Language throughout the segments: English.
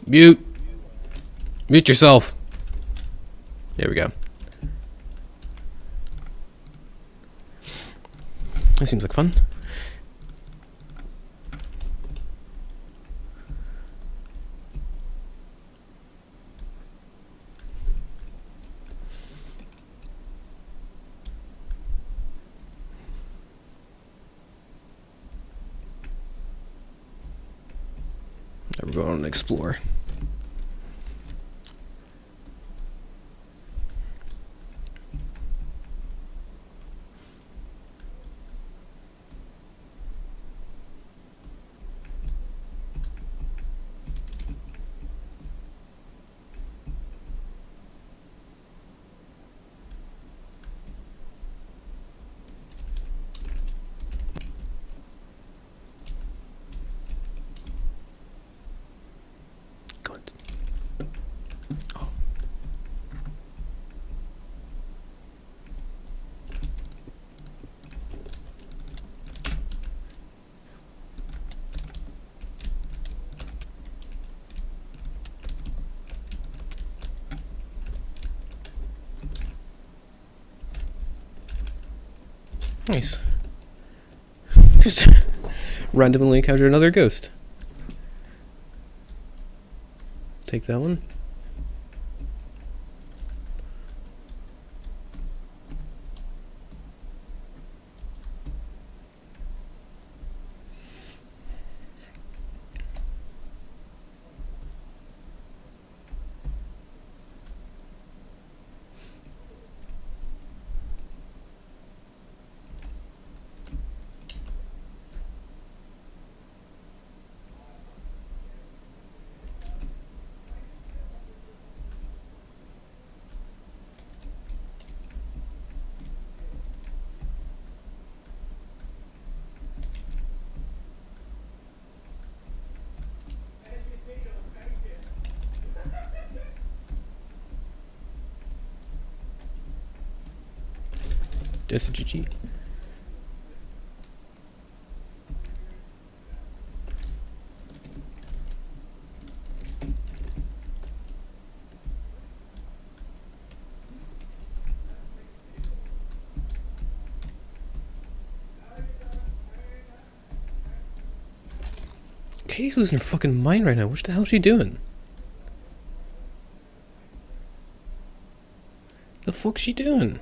Mute. Mute yourself. There we go. That seems like fun. We're going on an explore. Nice. Just randomly encountered another ghost. Take that one. SGG. Katie's losing her fucking mind right now. What the hell is she doing? The fuck's she doing?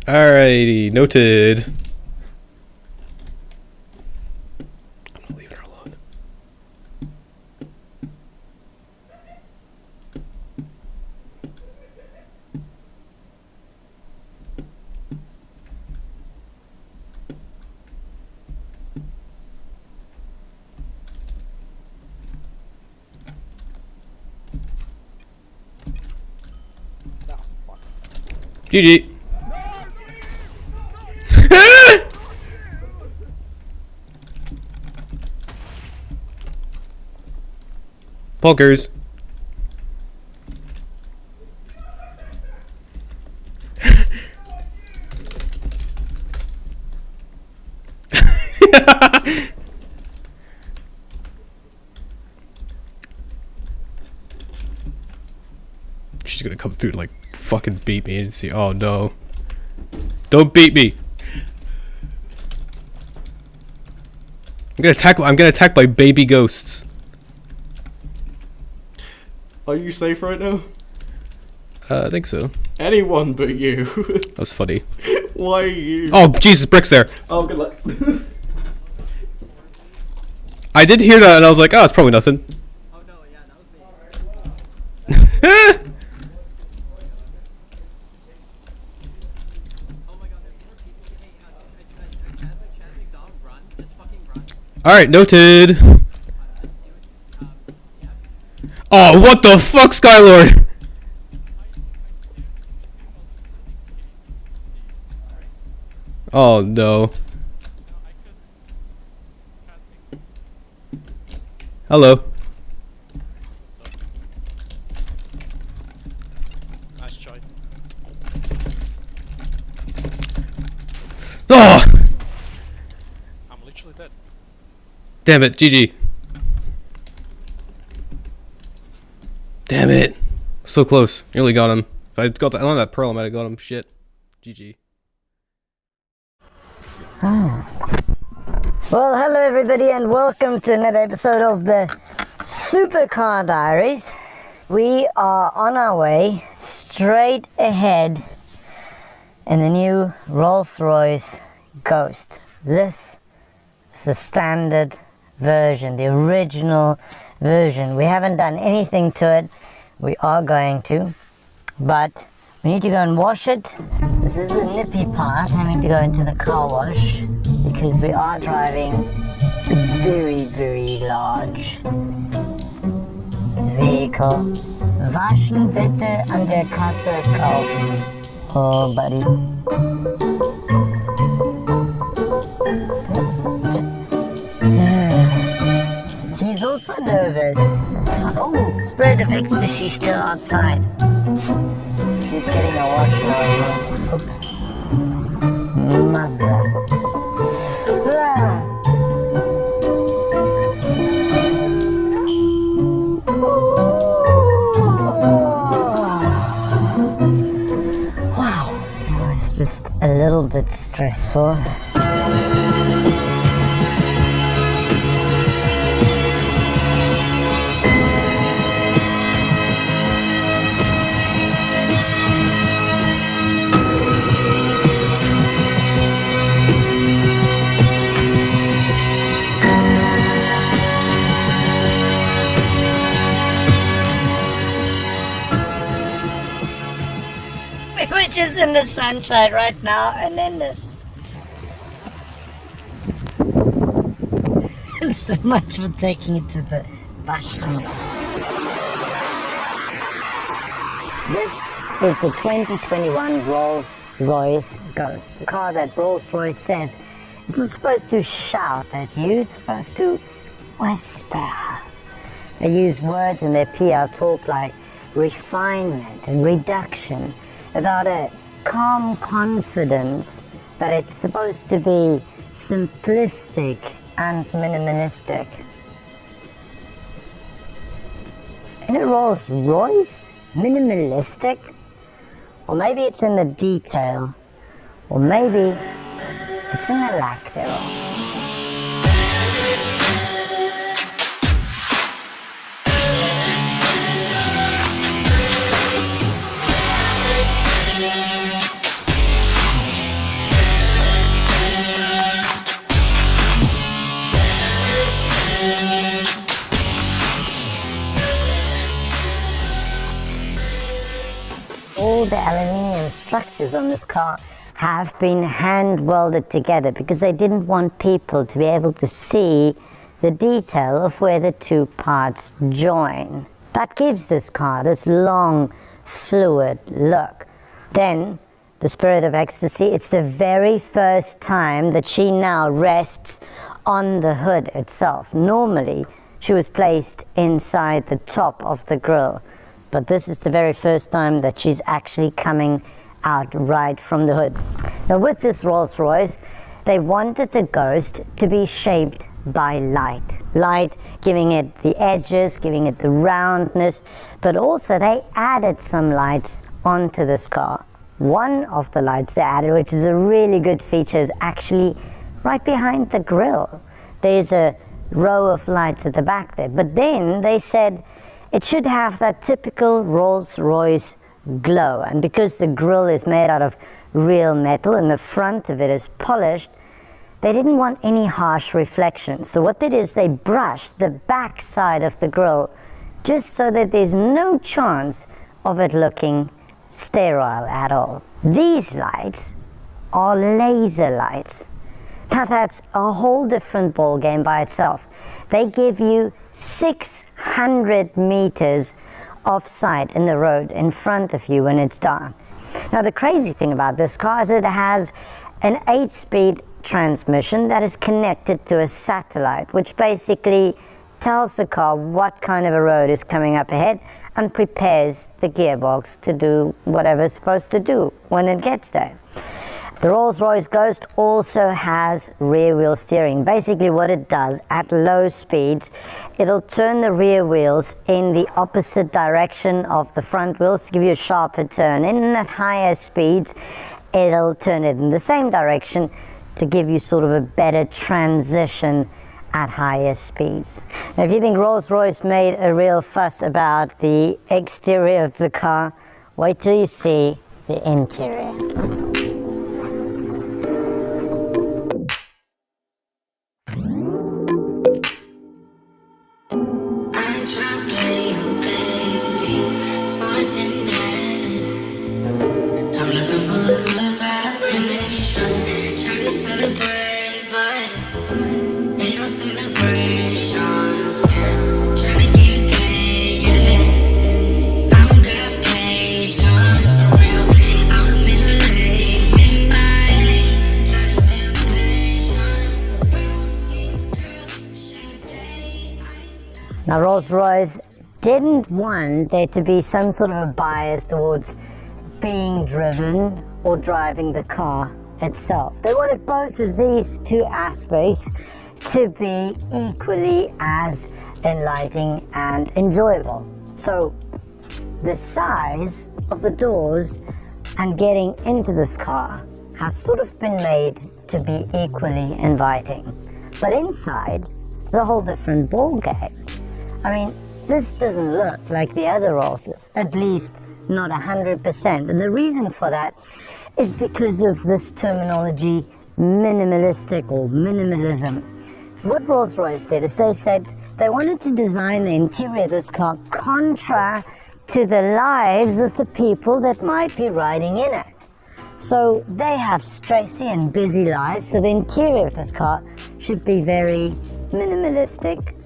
Alrighty, noted. I'm not leaving her alone. GG. Pokers. She's gonna come through and like fucking beat me and see. Oh no. Don't beat me. I'm getting attacked by baby ghosts. Are you safe right now? I think so. Anyone but you. That's funny. Why are you? Oh Jesus, Brick's there. Oh, good luck. I did hear that and I was like, oh, it's probably nothing. Oh no, yeah, that was me. Oh my god, there's more people. Hey, Chad McDonald, run. Just fucking run. Alright, noted. Oh, what the fuck, Skylord? Oh no. Hello. Nice try. Oh! I'm literally dead. Damn it, GG. Damn it. So close. Nearly got him. If I got that on that pearl, I might have got him. Shit. GG. Well, hello everybody and welcome to another episode of the Supercar Diaries. We are on our way straight ahead in the new Rolls-Royce Ghost. This is the standard version, the original version. We haven't done anything to it. We are going to, but we need to go and wash it. This is the nippy part, having to go into the car wash because we are driving a very, very large vehicle. Waschen bitte an der Kasse kaufen. Oh, buddy. He's also nervous. Oh, Spirit of Ecstasy still outside. He's getting a wash now. Oops. Mother. Ah. Wow. It was just a little bit stressful. We're just in the sunshine right now, and then this. So much for taking it to the washroom. This is the 2021 Rolls-Royce Ghost, a car that Rolls-Royce says is not supposed to shout at you, it's supposed to whisper. They use words in their PR talk like refinement and reduction, about a calm confidence that it's supposed to be simplistic and minimalistic. In a Rolls Royce, minimalistic? Or maybe it's in the detail, or maybe it's in the lack thereof. All the aluminium structures on this car have been hand welded together because they didn't want people to be able to see the detail of where the two parts join. That gives this car this long, fluid look. Then, the Spirit of Ecstasy, it's the very first time that she now rests on the hood itself. Normally, she was placed inside the top of the grille. But this is the very first time that she's actually coming out right from the hood. Now with this Rolls-Royce, they wanted the Ghost to be shaped by light. Light giving it the edges, giving it the roundness, but also they added some lights onto this car. One of the lights they added, which is a really good feature, is actually right behind the grille. There's a row of lights at the back there, but then they said it should have that typical Rolls-Royce glow, and because the grille is made out of real metal and the front of it is polished, they didn't want any harsh reflections. So what they did is they brushed the back side of the grille just so that there's no chance of it looking sterile at all. These lights are laser lights. Now that's a whole different ball game by itself. They give you 600 meters of sight in the road in front of you when it's dark. Now the crazy thing about this car is that it has an 8-speed transmission that is connected to a satellite, which basically tells the car what kind of a road is coming up ahead and prepares the gearbox to do whatever it's supposed to do when it gets there. The Rolls-Royce Ghost also has rear wheel steering. Basically what it does at low speeds, it'll turn the rear wheels in the opposite direction of the front wheels to give you a sharper turn. And at higher speeds, it'll turn it in the same direction to give you sort of a better transition at higher speeds. Now, if you think Rolls-Royce made a real fuss about the exterior of the car, wait till you see the interior. Now, Rolls-Royce didn't want there to be some sort of a bias towards being driven or driving the car itself. They wanted both of these two aspects to be equally as enlightening and enjoyable. So the size of the doors and getting into this car has sort of been made to be equally inviting. But inside, it's a whole different ballgame. I mean, this doesn't look like the other Rollses, at least not 100%. And the reason for that is because of this terminology, minimalistic or minimalism. What Rolls-Royce did is they said they wanted to design the interior of this car contra to the lives of the people that might be riding in it. So they have stressy and busy lives, so the interior of this car should be very minimalistic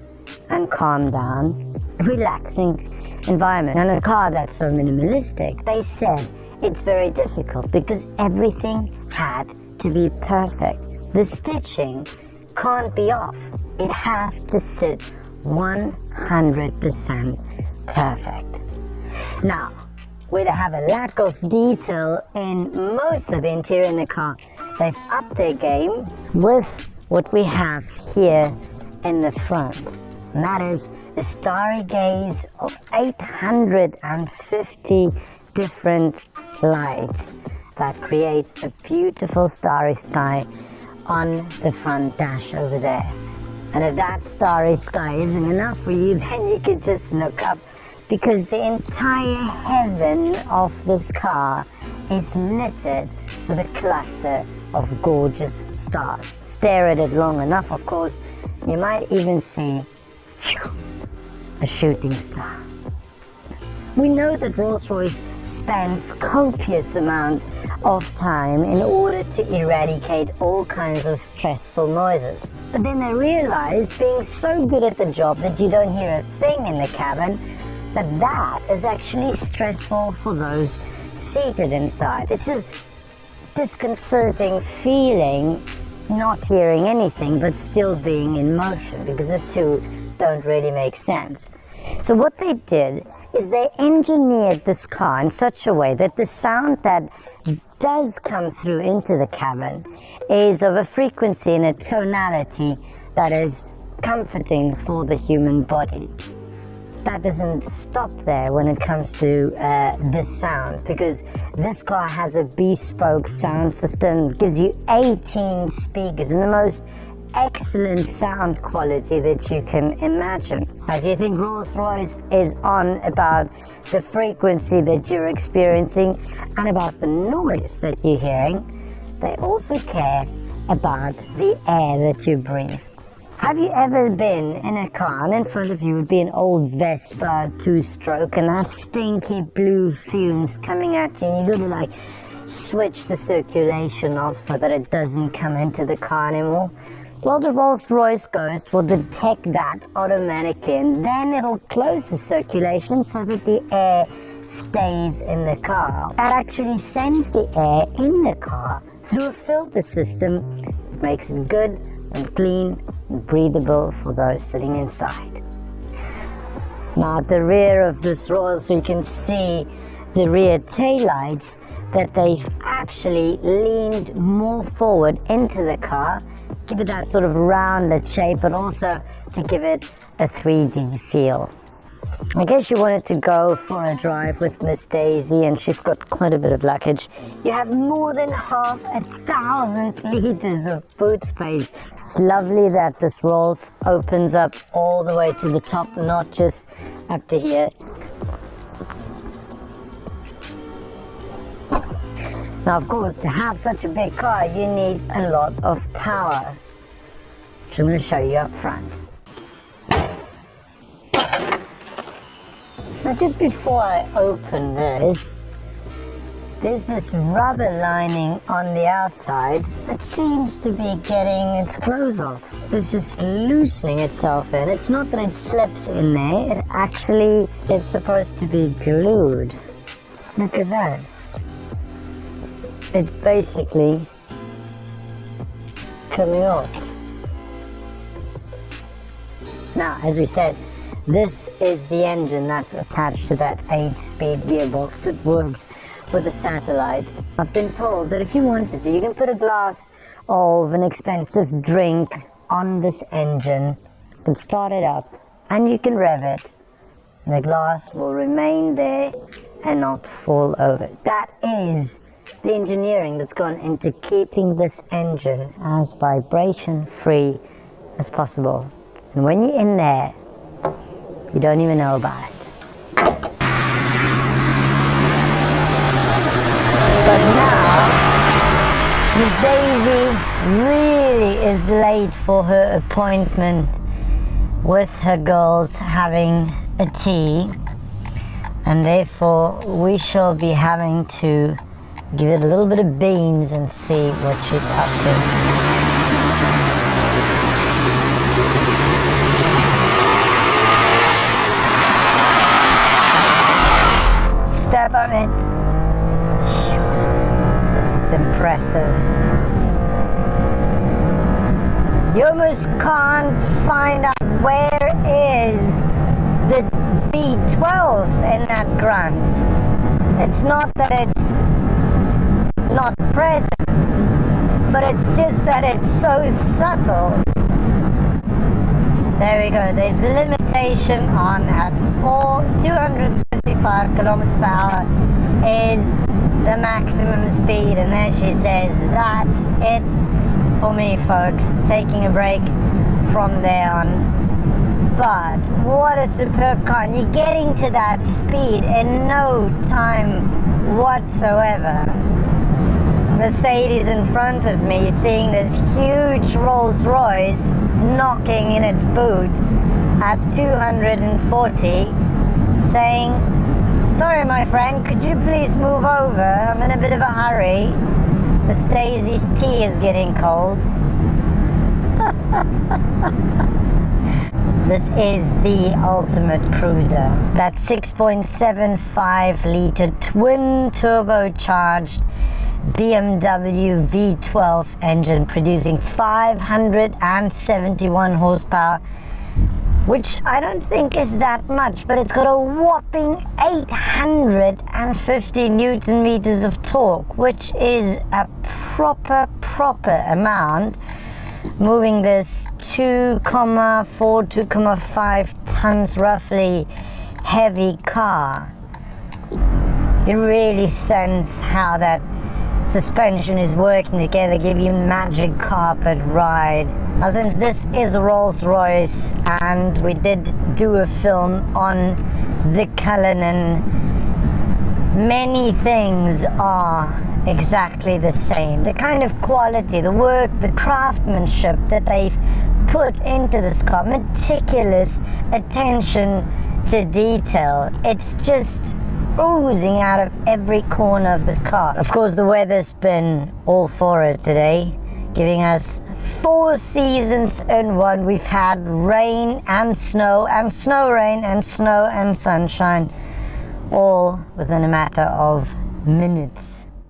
and calm down, relaxing environment. And a car that's so minimalistic, they said it's very difficult because everything had to be perfect. The stitching can't be off. It has to sit 100% perfect. Now, where they have a lack of detail in most of the interior in the car, they've upped their game with what we have here in the front. And that is a starry gaze of 850 different lights that create a beautiful starry sky on the front dash over there. And if that starry sky isn't enough for you, then you can just look up, because the entire heaven of this car is littered with a cluster of gorgeous stars. Stare at it long enough, of course, you might even see a shooting star. We know that Rolls-Royce spends copious amounts of time in order to eradicate all kinds of stressful noises. But then they realize, being so good at the job that you don't hear a thing in the cabin, that is actually stressful for those seated inside. It's a disconcerting feeling not hearing anything but still being in motion, because the two don't really make sense. So what they did is they engineered this car in such a way that the sound that does come through into the cabin is of a frequency and a tonality that is comforting for the human body. That doesn't stop there when it comes to the sounds, because this car has a bespoke sound system, gives you 18 speakers and the most excellent sound quality that you can imagine. Now, if you think Rolls-Royce is on about the frequency that you're experiencing and about the noise that you're hearing, they also care about the air that you breathe. Have you ever been in a car and in front of you would be an old Vespa 2-stroke and that stinky blue fumes coming at you, and you gotta like switch the circulation off so that it doesn't come into the car anymore? Well, the Rolls-Royce Ghost will detect that automatically, and then it'll close the circulation so that the air stays in the car. It actually sends the air in the car through a filter system, makes it good and clean and breathable for those sitting inside. Now at the rear of this Rolls, you can see the rear taillights that they've actually leaned more forward into the car, give it that sort of rounded shape, but also to give it a 3D feel. I guess you wanted to go for a drive with Miss Daisy, and she's got quite a bit of luggage. You have more than 1,000 liters of boot space. It's lovely that this Rolls opens up all the way to the top, not just up to here. Now, of course, to have such a big car, you need a lot of power, which I'm going to show you up front. Now, just before I open this, there's this rubber lining on the outside that seems to be getting its clothes off. It's just loosening itself in. It's not that it slips in there, it actually is supposed to be glued. Look at that. It's basically coming off. Now, as we said, this is the engine that's attached to that 8-speed gearbox that works with a satellite. I've been told that if you wanted to, you can put a glass of an expensive drink on this engine, you can start it up, and you can rev it, and the glass will remain there and not fall over. That is the engineering that's gone into keeping this engine as vibration-free as possible. And when you're in there, you don't even know about it. But now, Miss Daisy really is late for her appointment with her girls having a tea, and therefore we shall be having to give it a little bit of beans and see what she's up to. Step on it. This is impressive. You almost can't find out where is the V12 in that grunt. It's not that it's not present, but it's just that it's so subtle. There we go, there's a limitation on at 255 kilometers per hour is the maximum speed, and there she says, that's it for me folks, taking a break from there on. But what a superb car, and you're getting to that speed in no time whatsoever. Mercedes in front of me, seeing this huge Rolls Royce knocking in its boot at 240, saying, sorry my friend, could you please move over? I'm in a bit of a hurry. Miss Daisy's tea is getting cold. This is the ultimate cruiser. That 6.75 litre twin turbocharged BMW V12 engine producing 571 horsepower, which I don't think is that much, but it's got a whopping 850 newton meters of torque, which is a proper amount, moving this 2.5 tons roughly heavy car. You really sense how that suspension is working together, give you magic carpet ride. Now, since this is a Rolls Royce and we did do a film on the Cullinan, many things are exactly the same. The kind of quality, the work, the craftsmanship that they've put into this car, meticulous attention to detail. It's just oozing out of every corner of this car. Of course, the weather's been all for it today, giving us 4 seasons in one. We've had rain and snow rain and snow and sunshine all within a matter of minutes.